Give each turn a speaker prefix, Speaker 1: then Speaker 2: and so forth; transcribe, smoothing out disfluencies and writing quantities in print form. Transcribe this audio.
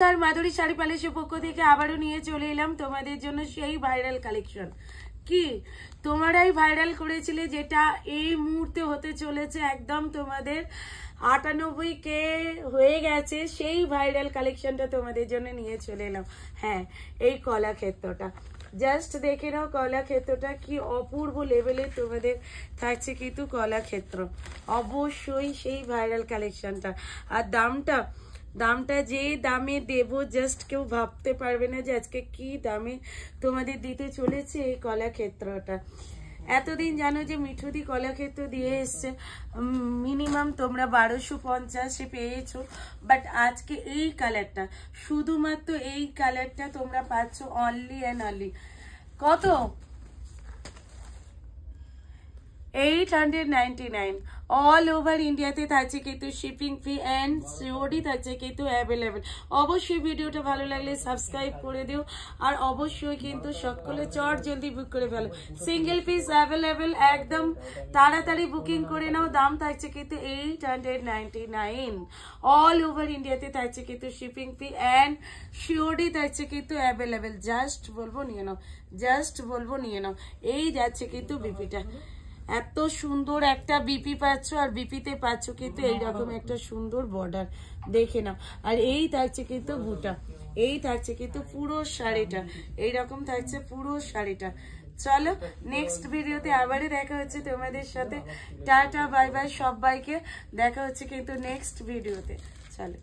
Speaker 1: আর মাধুরী শাড়ি প্যালেসের পক্ষ থেকে আবারও নিয়ে চলে এলাম তোমাদের জন্য সেই ভাইরাল কালেকশন। কি তোমরাই ভাইরাল করেছিলে, যেটা এই মুহূর্তে হতে চলেছে একদম তোমাদের 98K হয়ে গেছে, সেই ভাইরাল কালেকশনটা তোমাদের জন্য নিয়ে চলে এলাম। হ্যাঁ, এই কলাক্ষেত্রটা জাস্ট দেখে নাও, কলাক্ষেত্রটা কি অপূর্ব লেভেলের তোমাদের থাকছে কিন্তু কলাক্ষেত্র। অবশ্যই সেই ভাইরাল কালেকশনটা। আর দামটা যে দামে দেব জাস্ট কেউ ভাবতে পারবে না যে আজকে কি দামে তোমাদের দিতে চলেছে এই কলাক্ষেত্রটা। এতদিন জানো যে মিঠুদি কলাক্ষেত্র দিয়ে এসছে, মিনিমাম তোমরা 1250 পেয়েছো, বাট আজকে এই কালারটা, শুধুমাত্র এই কালারটা তোমরা পাচ্ছ অনলি অ্যান্ড অনলি কত? 899 অল ওভার ইন্ডিয়াতে থাকছে কিন্তু শিপিং ফি অ্যান্ড সিওডি থাকছে কিন্তু অ্যাভেলেবেল। অবশ্যই ভিডিওটা ভালো লাগলে সাবস্ক্রাইব করে দিও, আর অবশ্যই কিন্তু সকলে চট জলদি বুক করে ফেলো। সিঙ্গেল পিস অ্যাভেলেবেল, একদম তাড়াতাড়ি বুকিং করে নাও। দাম থাকছে কিন্তু 899 অল ওভার ইন্ডিয়াতে থাকছে কিন্তু শিপিং ফি অ্যান্ড সিওডি থাকছে কিন্তু অ্যাভেলেবেল। জাস্ট বলবো নিয়ে নাও, জাস্ট বলবো নিয়ে নাও। এই যাচ্ছে কিন্তু বিপিটা, এত সুন্দর একটা বিপি পাচ্ছ, আর বিপিতে পাচ্ছ কিন্তু এইরকম একটা সুন্দর বর্ডার, দেখে নাও। আর এই থাকছে কিন্তু বুটা, এই থাকছে কিন্তু পুরো শাড়িটা, এইরকম থাকছে পুরো শাড়িটা। চলো নেক্সট ভিডিওতে আবারই দেখা হচ্ছে তোমাদের সাথে। টাটা বাই বাই সবাইকে, দেখা হচ্ছে কিন্তু নেক্সট ভিডিওতে। চলো।